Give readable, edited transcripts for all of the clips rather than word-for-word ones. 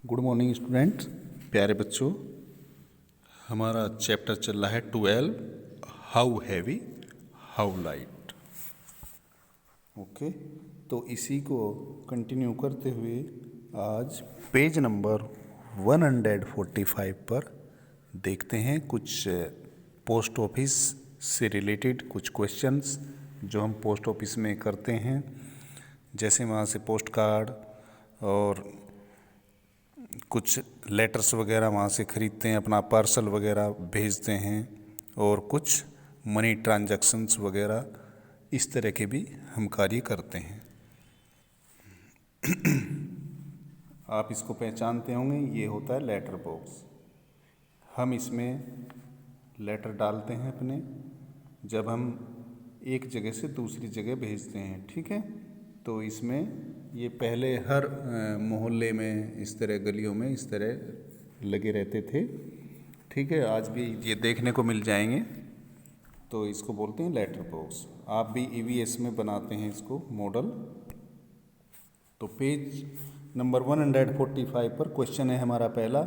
Good morning students, प्यारे बच्चों। हमारा चैप्टर चल रहा है 12, how heavy how light. Okay, तो इसी को कंटिन्यू करते हुए आज पेज नंबर 145 पर देखते हैं कुछ पोस्ट ऑफिस से रिलेटेड कुछ क्वेश्चंस जो हम पोस्ट ऑफिस में करते हैं। जैसे वहाँ से पोस्ट कार्ड और कुछ लेटर्स वगैरह वहाँ से ख़रीदते हैं, अपना पार्सल वगैरह भेजते हैं, और कुछ मनी ट्रांजैक्शंस वगैरह इस तरह के भी हम कार्य करते हैं। आप इसको पहचानते होंगे, ये होता है लेटर बॉक्स। हम इसमें लेटर डालते हैं अपने, जब हम एक जगह से दूसरी जगह भेजते हैं। ठीक है, तो इसमें ये पहले हर मोहल्ले में इस तरह, गलियों में इस तरह लगे रहते थे। ठीक है, आज भी ये देखने को मिल जाएंगे। तो इसको बोलते हैं लेटर बॉक्स। आप भी ईवीएस में बनाते हैं इसको मॉडल। तो पेज नंबर 145 पर क्वेश्चन है हमारा पहला,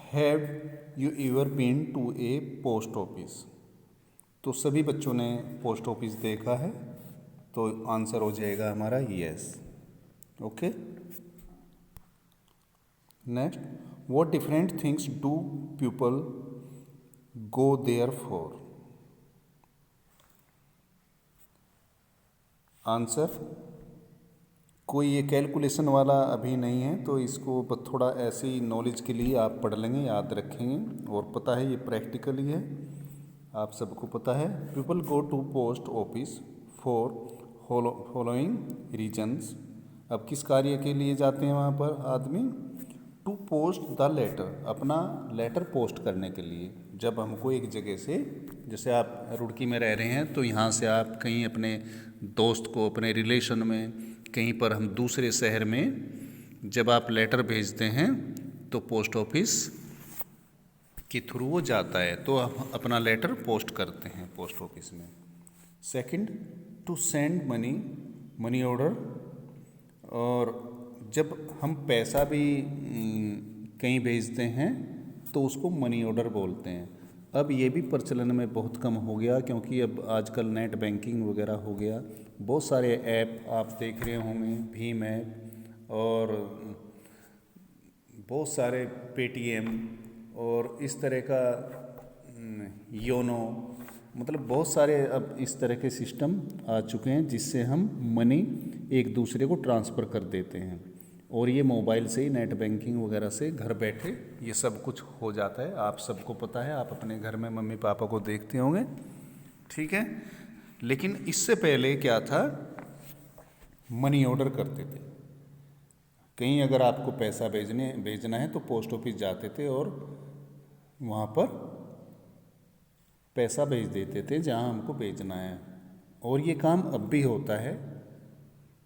have you ever been to a post office. तो सभी बच्चों ने पोस्ट ऑफिस देखा है, तो आंसर हो जाएगा हमारा yes. Okay, next, what different things do people go there for. Answer, कोई ये कैलकुलेशन वाला अभी नहीं है, तो इसको थोड़ा ऐसी नॉलेज के लिए आप पढ़ लेंगे, याद रखेंगे, और पता है ये प्रैक्टिकल ही है, आप सबको पता है। People go to post office for following reasons. अब किस कार्य के लिए जाते हैं वहाँ पर आदमी? टू पोस्ट द लेटर, अपना लेटर पोस्ट करने के लिए। जब हमको एक जगह से, जैसे आप रुड़की में रह रहे हैं, तो यहाँ से आप कहीं अपने दोस्त को, अपने रिलेशन में कहीं पर, हम दूसरे शहर में जब आप लेटर भेजते हैं तो पोस्ट ऑफिस के थ्रू वो जाता है, तो हम अपना लेटर पोस्ट करते हैं पोस्ट ऑफिस में। Second, to send money, money order. और जब हम पैसा भी कहीं भेजते हैं तो उसको मनी ऑर्डर बोलते हैं। अब ये भी प्रचलन में बहुत कम हो गया, क्योंकि अब आजकल नेट बैंकिंग वगैरह हो गया। बहुत सारे ऐप आप देख रहे होंगे, भीम ऐप और बहुत सारे पेटीएम और इस तरह का योनो, मतलब बहुत सारे अब इस तरह के सिस्टम आ चुके हैं जिससे हम मनी एक दूसरे को ट्रांसफ़र कर देते हैं। और ये मोबाइल से ही, नेट बैंकिंग वगैरह से घर बैठे ये सब कुछ हो जाता है। आप सबको पता है, आप अपने घर में मम्मी पापा को देखते होंगे। ठीक है, लेकिन इससे पहले क्या था, मनी ऑर्डर करते थे। कहीं अगर आपको पैसा भेजना है तो पोस्ट ऑफिस जाते थे और वहाँ पर पैसा भेज देते थे जहाँ हमको भेजना है। और ये काम अब भी होता है,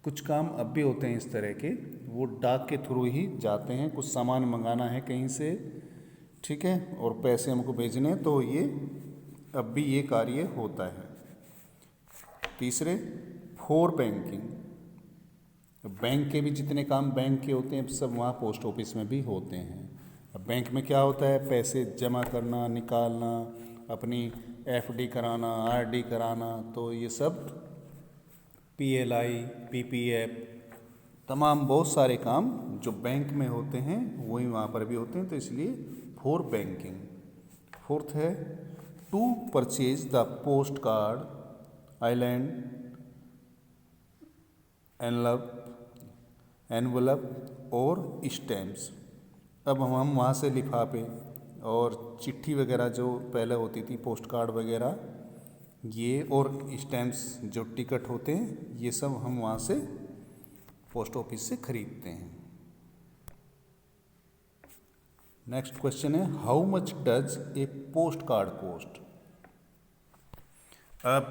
कुछ काम अब भी होते हैं इस तरह के, वो डाक के थ्रू ही जाते हैं। कुछ सामान मंगाना है कहीं से, ठीक है, और पैसे हमको भेजने हैं, तो ये अब भी ये कार्य होता है। तीसरे, फॉर बैंकिंग। बैंक के भी जितने काम बैंक के होते हैं सब वहाँ पोस्ट ऑफिस में भी होते हैं। अब बैंक में क्या होता है, पैसे जमा करना, निकालना, अपनी एफडी कराना, आरडी कराना, तो ये सब पीएलआई, पीपीएफ, तमाम बहुत सारे काम जो बैंक में होते हैं वही वहाँ पर भी होते हैं, तो इसलिए फॉर बैंकिंग। फोर्थ है, to purchase the post card, inland, envelope और स्टैम्प्स। अब हम वहाँ से लिफाफे और चिट्ठी वगैरह जो पहले होती थी, पोस्ट कार्ड वगैरह, ये और स्टैम्प्स जो टिकट होते हैं, ये सब हम वहाँ से पोस्ट ऑफिस से खरीदते हैं। नेक्स्ट क्वेश्चन है, how much does a post card cost. अब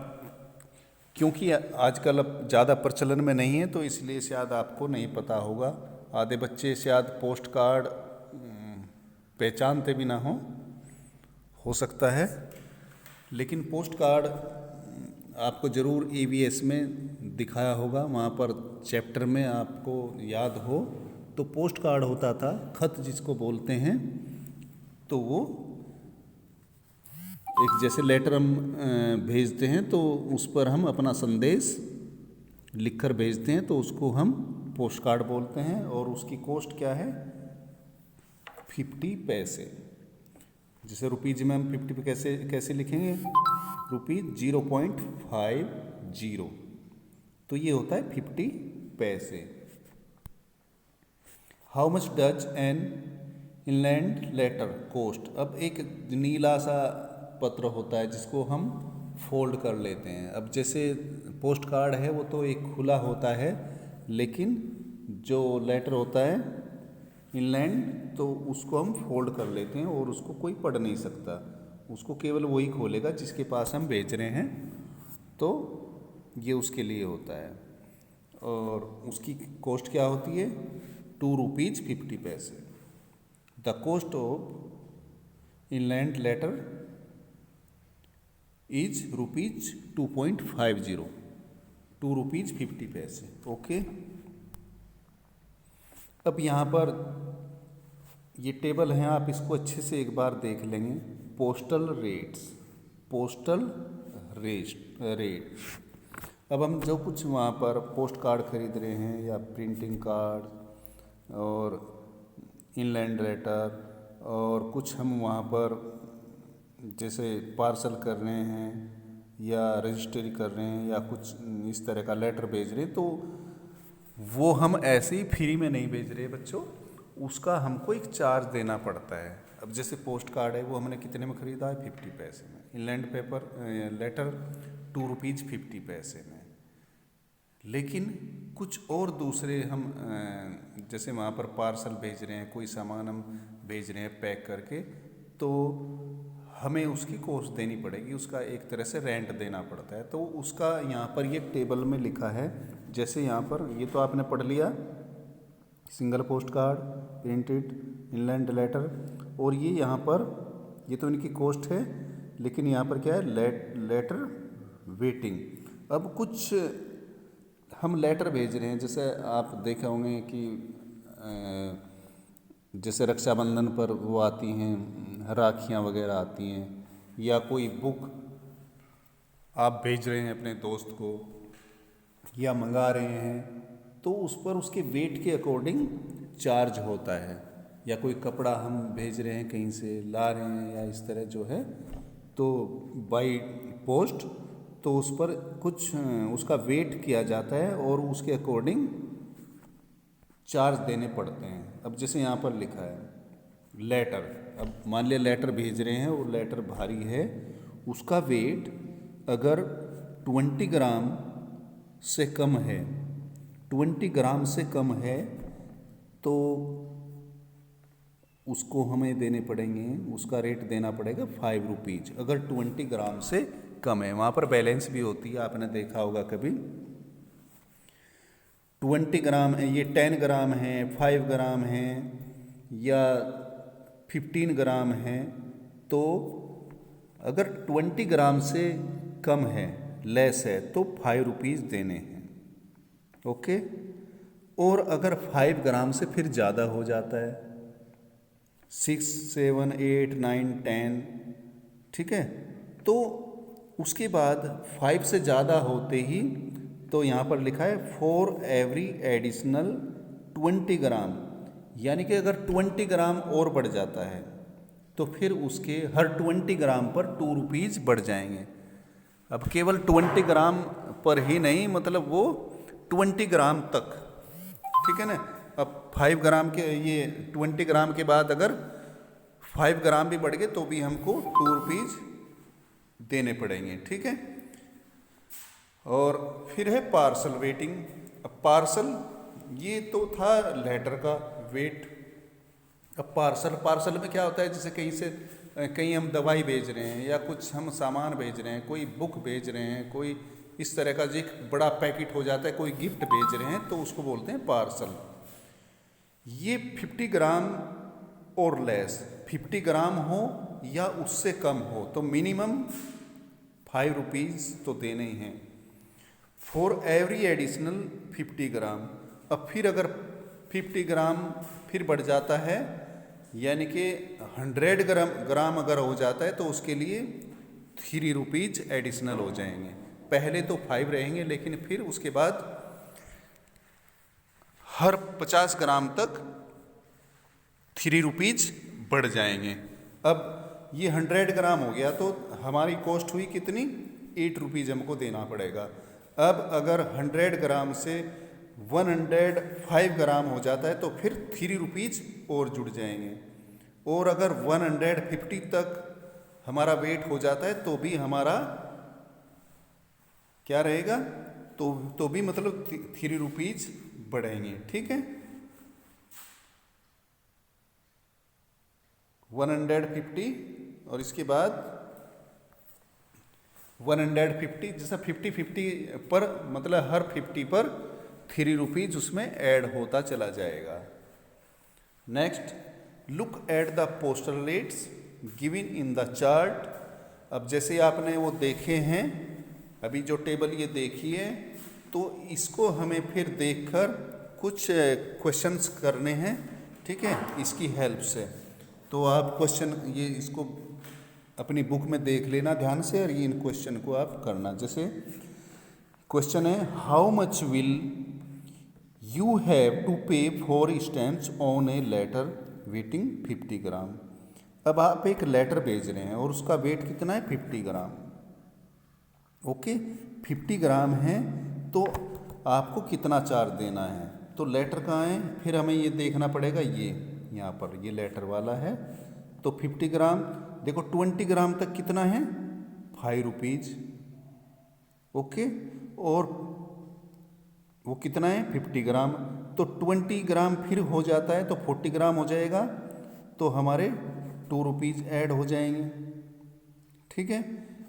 क्योंकि आजकल अब ज़्यादा प्रचलन में नहीं है, तो इसलिए शायद आपको नहीं पता होगा। आधे बच्चे शायद पोस्ट कार्ड पहचानते भी ना हो सकता है। लेकिन पोस्ट कार्ड आपको ज़रूर ईवीएस में दिखाया होगा, वहाँ पर चैप्टर में आपको याद हो तो पोस्ट कार्ड होता था, खत जिसको बोलते हैं, तो वो एक जैसे लेटर हम भेजते हैं तो उस पर हम अपना संदेश लिखकर भेजते हैं, तो उसको हम पोस्ट कार्ड बोलते हैं। और उसकी कॉस्ट क्या है? 50 पैसे। जैसे रुपीज में हम 50 पे कैसे कैसे लिखेंगे? ₹0.50। तो ये होता है 50 पैसे। How much does an inland letter cost? अब एक नीला सा पत्र होता है जिसको हम फोल्ड कर लेते हैं। अब जैसे पोस्ट कार्ड है वो तो एक खुला होता है, लेकिन जो लेटर होता है इनलैंड, तो उसको हम फोल्ड कर लेते हैं और उसको कोई पढ़ नहीं सकता, उसको केवल वही खोलेगा जिसके पास हम भेज रहे हैं। तो ये उसके लिए होता है। और उसकी कॉस्ट क्या होती है? ₹2.50। The cost of inland letter is ₹2.50, ₹2.50। Okay. अब यहाँ पर ये टेबल है, आप इसको अच्छे से एक बार देख लेंगे। Postal rates, postal rate. अब हम जो कुछ वहाँ पर पोस्ट कार्ड खरीद रहे हैं या प्रिंटिंग कार्ड और इनलैंड लेटर, और कुछ हम वहाँ पर जैसे पार्सल कर रहे हैं या रजिस्ट्री कर रहे हैं या कुछ इस तरह का लेटर भेज रहे हैं, तो वो हम ऐसे ही फ्री में नहीं भेज रहे बच्चों, उसका हमको एक चार्ज देना पड़ता है। अब जैसे पोस्ट कार्ड है वो हमने कितने में ख़रीदा है? 50 पैसे में। इनलैंड पेपर लेटर ₹2.50 में। लेकिन कुछ और दूसरे हम जैसे वहाँ पर पार्सल भेज रहे हैं, कोई सामान हम भेज रहे हैं पैक करके, तो हमें उसकी कॉस्ट देनी पड़ेगी, उसका एक तरह से रेंट देना पड़ता है। तो उसका यहाँ पर ये टेबल में लिखा है। जैसे यहाँ पर ये तो आपने पढ़ लिया, single post card, printed, inland letter, और ये यहाँ पर ये तो इनकी कॉस्ट है, लेकिन यहाँ पर क्या है? Letter waiting. अब कुछ हम लेटर भेज रहे हैं, जैसे आप देखे होंगे कि जैसे रक्षाबंधन पर वो आती हैं, राखियाँ वगैरह आती हैं, या कोई बुक आप भेज रहे हैं अपने दोस्त को या मंगा रहे हैं, तो उस पर उसके वेट के अकॉर्डिंग चार्ज होता है। या कोई कपड़ा हम भेज रहे हैं, कहीं से ला रहे हैं या इस तरह जो है, तो बाय पोस्ट, तो उस पर कुछ उसका वेट किया जाता है और उसके अकॉर्डिंग चार्ज देने पड़ते हैं। अब जैसे यहाँ पर लिखा है लेटर, अब मान लिया लेटर भेज रहे हैं और लेटर भारी है, उसका वेट अगर 20 ग्राम से कम है, 20 ग्राम से कम है, तो उसको हमें देने पड़ेंगे, उसका रेट देना पड़ेगा ₹5। अगर 20 ग्राम से कम है, वहाँ पर बैलेंस भी होती है, आपने देखा होगा कभी। 20 ग्राम है, ये 10 ग्राम है, 5 ग्राम है या 15 ग्राम है, तो अगर 20 ग्राम से कम है, लेस है, तो ₹5 देने हैं। ओके। और अगर 5 ग्राम से फिर ज़्यादा हो जाता है, 6, 7, 8, 9, 10, ठीक है, तो उसके बाद 5 से ज़्यादा होते ही, तो यहाँ पर लिखा है फॉर एवरी एडिशनल 20 ग्राम, यानी कि अगर 20 ग्राम और बढ़ जाता है तो फिर उसके हर 20 ग्राम पर ₹2 बढ़ जाएंगे। अब केवल 20 ग्राम पर ही नहीं, मतलब वो 20 ग्राम तक, ठीक है ना। अब 5 ग्राम के, ये 20 ग्राम के बाद अगर 5 ग्राम भी बढ़ गए तो भी हमको ₹2 देने पड़ेंगे, ठीक है। और फिर है पार्सल वेटिंग। अब पार्सल, ये तो था लेटर का वेट। अब पार्सल में क्या होता है, जैसे कहीं हम दवाई भेज रहे हैं या कुछ हम सामान भेज रहे हैं, कोई बुक भेज रहे हैं, कोई इस तरह का जो एक बड़ा पैकेट हो जाता है, कोई गिफ्ट भेज रहे हैं, तो उसको बोलते हैं पार्सल। ये 50 ग्राम और लेस, 50 ग्राम हो या उससे कम हो, तो मिनिमम ₹5 तो देने ही हैं फॉर एवरी एडिशनल 50 ग्राम। अब फिर अगर 50 ग्राम फिर बढ़ जाता है, यानी कि 100 ग्राम अगर हो जाता है तो उसके लिए 3 रुपीज़ एडिशनल हो जाएंगे। पहले तो 5 रहेंगे, लेकिन फिर उसके बाद हर 50 ग्राम तक 3 रुपीज़ बढ़ जाएंगे। अब ये 100 ग्राम हो गया तो हमारी कॉस्ट हुई कितनी, 8 रुपीज़ हमको देना पड़ेगा। अब अगर 100 ग्राम से 105 ग्राम हो जाता है तो फिर 3 रुपीज़ और जुड़ जाएंगे। और अगर 150 तक हमारा वेट हो जाता है तो भी हमारा क्या रहेगा, तो भी मतलब 3 रुपीज़ बढ़ेंगे। ठीक है, 150 और इसके बाद 150, जैसा 50-50 पर मतलब हर 50 पर 3 रुपीज़ उसमें ऐड होता चला जाएगा। Next, look at the postal rates given in the chart. अब जैसे आपने वो देखे हैं, अभी जो टेबल ये देखी है, तो इसको हमें फिर देखकर कुछ क्वेश्चंस करने हैं। ठीक है, इसकी हेल्प से। तो आप क्वेश्चन ये इसको अपनी बुक में देख लेना ध्यान से, और ये इन क्वेश्चन को आप करना। जैसे क्वेश्चन है, how much will you have to pay for stamps on a letter weighing 50 gram. अब आप एक लेटर भेज रहे हैं और उसका वेट कितना है, 50 ग्राम। ओके, 50 ग्राम है तो आपको कितना चार्ज देना है। तो लेटर कहाँ है, फिर हमें ये देखना पड़ेगा, ये यहाँ पर ये लेटर वाला है। तो 50 ग्राम देखो, 20 ग्राम तक कितना है, 5 रुपीज़। ओके, और वो कितना है, 50 ग्राम। तो 20 ग्राम फिर हो जाता है तो 40 ग्राम हो जाएगा, तो हमारे 2 रुपीज़ ऐड हो जाएंगे। ठीक है,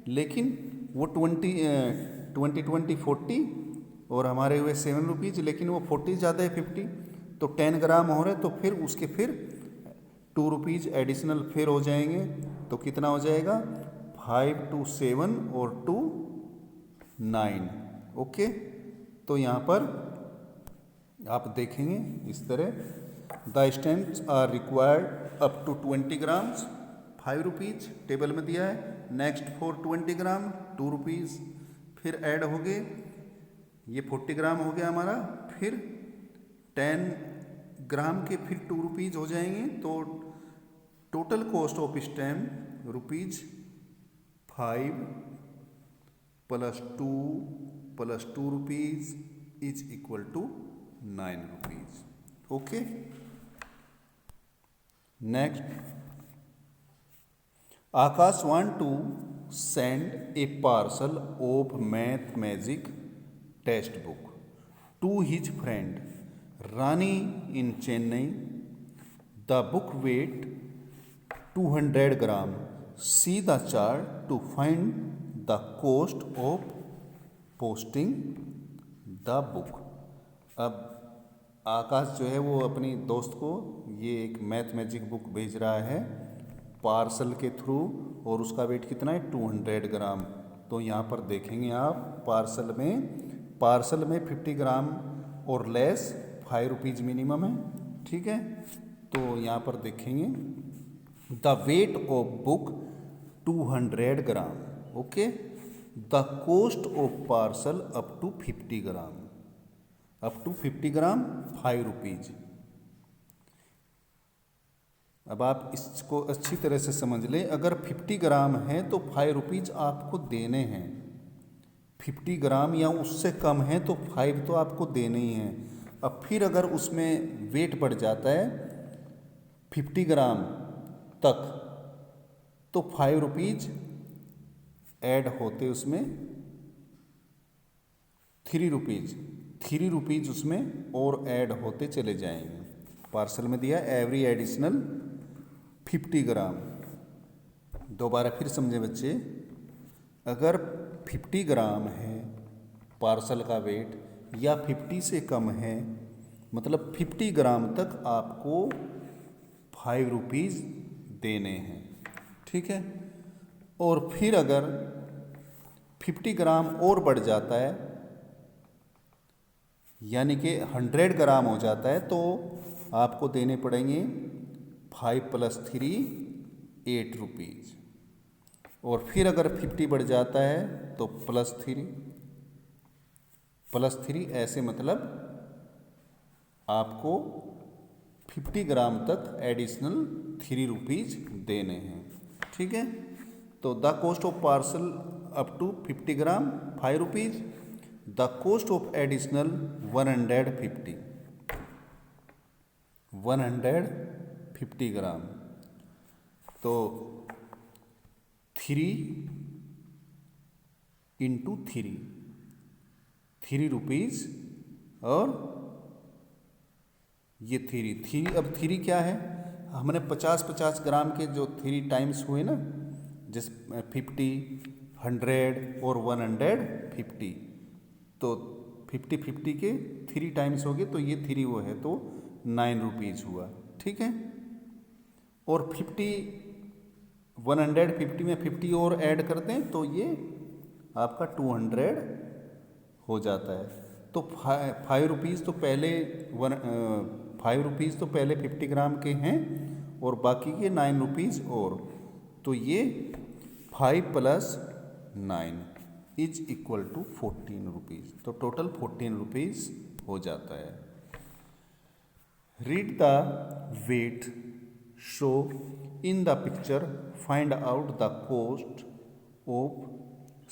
लेकिन वो 20 40 और हमारे हुए 7 रुपीज़, लेकिन वो 40 ज़्यादा है 50, तो 10 ग्राम हो रहे, तो फिर उसके फिर 2 रुपीज़ एडिशनल फिर हो जाएंगे। तो कितना हो जाएगा, 5 2 7 और 2 9। ओके, तो यहाँ पर आप देखेंगे इस तरह, the stamps are required up to 20 grams 5 rupees table में दिया है। नेक्स्ट फॉर 20 ग्राम 2 रुपीज़ फिर ऐड हो गए, ये 40 ग्राम हो गया हमारा। फिर 10 ग्राम के फिर 2 रुपीज़ हो जाएंगे। तो total cost of stamp rupees 5 plus 2 rupees is equal to 9 rupees. Okay, next, Akash want to send a parcel of math magic text book to his friend Rani in Chennai. The book weight 200 gram. See the chart to find the cost of posting the book. अब आकाश जो है वो अपनी दोस्त को ये एक math magic book भेज रहा है पार्सल के थ्रू, और उसका वेट कितना है, 200 ग्राम। तो यहाँ पर देखेंगे आप, पार्सल में 50 ग्राम और लेस 5 रुपीज़ मिनिमम है। ठीक है, तो यहाँ पर देखेंगे the weight of book 200 gram. Okay, the cost of parcel up to 50 gram, up to 50 gram 5 rupees. अब आप इसको अच्छी तरह से समझ लें, अगर 50 ग्राम है तो 5 रुपीज़ आपको देने हैं। 50 ग्राम या उससे कम है तो 5 तो आपको देने ही हैं। अब फिर अगर उसमें वेट बढ़ जाता है 50 ग्राम तक तो 5 रुपीज़ ऐड होते उसमें 3 रुपीज़ उसमें और ऐड होते चले जाएंगे। पार्सल में दिया एवरी एडिशनल 50 ग्राम। दोबारा फिर समझे बच्चे, अगर 50 ग्राम है पार्सल का वेट या 50 से कम है, मतलब 50 ग्राम तक आपको 5 रुपीज़ देने हैं। ठीक है, और फिर अगर 50 ग्राम और बढ़ जाता है, यानी कि 100 ग्राम हो जाता है तो आपको देने पड़ेंगे 5 + 3 8 रुपीज़। और फिर अगर 50 बढ़ जाता है तो +3 ऐसे, मतलब आपको 50 ग्राम तक एडिशनल 3 रुपीज़ देने हैं। ठीक है, तो the cost of parcel up to 50 gram 5 rupees, the cost of additional 150 gram, तो 3 × 3 रुपीज़। और ये 3 अब 3 क्या है, हमने 50 ग्राम के जो 3 टाइम्स हुए ना, जिस 50, 100 और 150, तो 50 के 3 टाइम्स हो गए, तो ये 3 वो है, तो 9 रुपीज़ हुआ। ठीक है, और 150 में 50 और ऐड कर दें तो ये आपका 200 हो जाता है। तो 5 रुपीज़ तो पहले 5 रुपीज़ तो पहले 50 ग्राम के हैं और बाकी के 9 रुपीज़ और, तो ये 5 + 9 = 14 रुपीज़, तो टोटल 14 रुपीज़ हो जाता है। Read the weight show in the picture, find out the cost of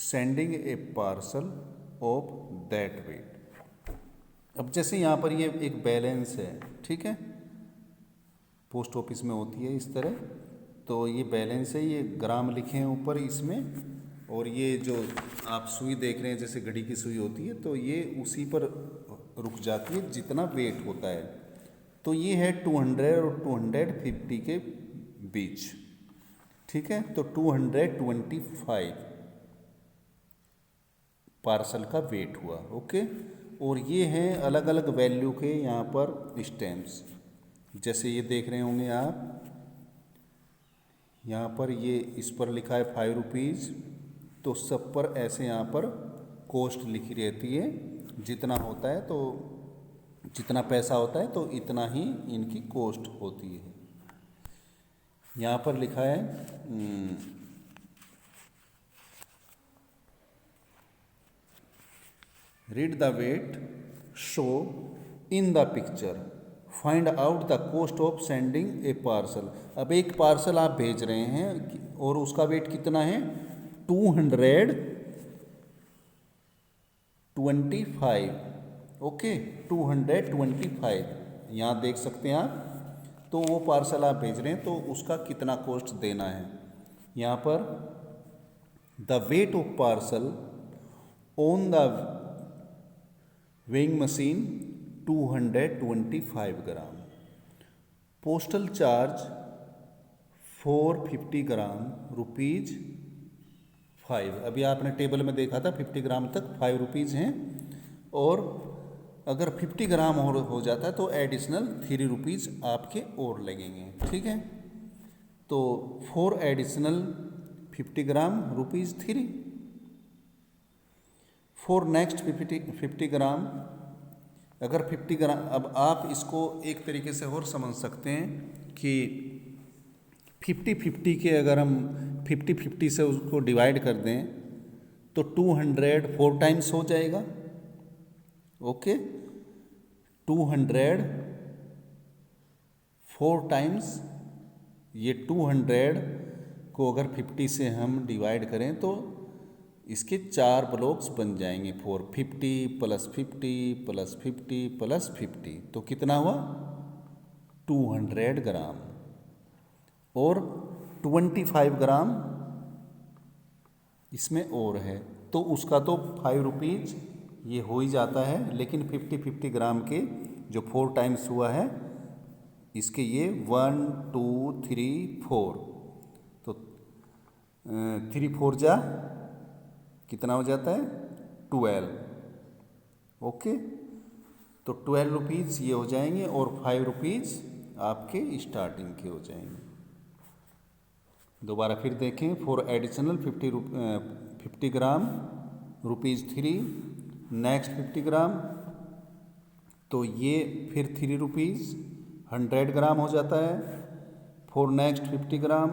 sending a parcel of that weight. अब जैसे यहाँ पर ये एक बैलेंस है, ठीक है, पोस्ट ऑफिस में होती है इस तरह, तो ये बैलेंस है, ये ग्राम लिखे हैं ऊपर इसमें, और ये जो आप सुई देख रहे हैं जैसे घड़ी की सुई होती है, तो ये उसी पर रुक जाती है जितना वेट होता है। तो ये है 200 और 250 के बीच। ठीक है, तो 225 पार्सल का वेट हुआ। ओके, और ये हैं अलग अलग वैल्यू के यहाँ पर स्टैम्प्स, जैसे ये देख रहे होंगे आप, यहाँ पर ये इस पर लिखा है 5 रुपीज़, तो सब पर ऐसे यहाँ पर कॉस्ट लिखी रहती है, जितना होता है तो जितना पैसा होता है तो इतना ही इनकी कॉस्ट होती है। यहाँ पर लिखा है read the weight show in the picture, find out the cost of sending a parcel. अब एक पार्सल आप भेज रहे हैं और उसका वेट कितना है, 225। ओके, 225 यहाँ देख सकते हैं आप। तो वो पार्सल आप भेज रहे हैं तो उसका कितना कॉस्ट देना है। यहाँ पर the weight of parcel on the weighing machine 225 gram, postal charge 450 ग्राम ₹5। अभी आपने टेबल में देखा था 50 ग्राम तक 5 रुपीज़ हैं, और अगर 50 ग्राम और हो जाता है तो एडिशनल 3 रुपीज़ आपके और लगेंगे। ठीक है, तो 4 एडिशनल 50 ग्राम ₹3। फॉर नेक्स्ट 50 ग्राम, अगर 50 ग्राम, अब आप इसको एक तरीके से और समझ सकते हैं कि 50-50 के अगर हम 50-50 से उसको डिवाइड कर दें तो 200 4 टाइम्स हो जाएगा। ओके, 200 4 टाइम्स, ये 200 को अगर 50 से हम डिवाइड करें तो इसके 4 ब्लॉक्स बन जाएंगे, 450 + 50 + 50 + 50, तो कितना हुआ 200 ग्राम। और 25 ग्राम इसमें और है, तो उसका तो 5 रुपीज़ ये हो ही जाता है, लेकिन 50-50 ग्राम के जो 4 टाइम्स हुआ है इसके ये 1 2 3 4, तो 3 4 जा कितना हो जाता है 12। ओके, तो 12 रुपीज़ ये हो जाएंगे और 5 रुपीज़ आपके स्टार्टिंग के हो जाएंगे। दोबारा फिर देखें, फॉर एडिशनल 50 ग्राम ₹3, नेक्स्ट 50 ग्राम तो ये फिर 3 रुपीज़ 100 ग्राम हो जाता है। For next 50 gram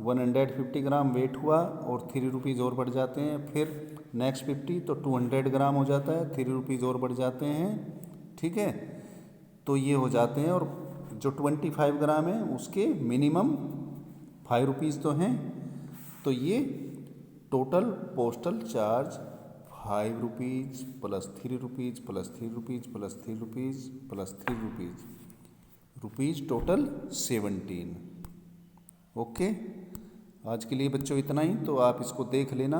150 gram weight हुआ और 3 रुपीज़ और बढ़ जाते हैं। फिर नेक्स्ट 50 तो 200 ग्राम हो जाता है, 3 रुपीज़ और बढ़ जाते हैं। ठीक है, तो ये हो जाते हैं। और जो 25 ग्राम है उसके मिनिमम 5 रुपीज़ तो हैं। तो ये total postal charge 5 rupees plus 3 rupees plus 3 rupees plus 3 rupees plus 3 rupees total 17। Okay, आज के लिए बच्चों इतना ही। तो आप इसको देख लेना।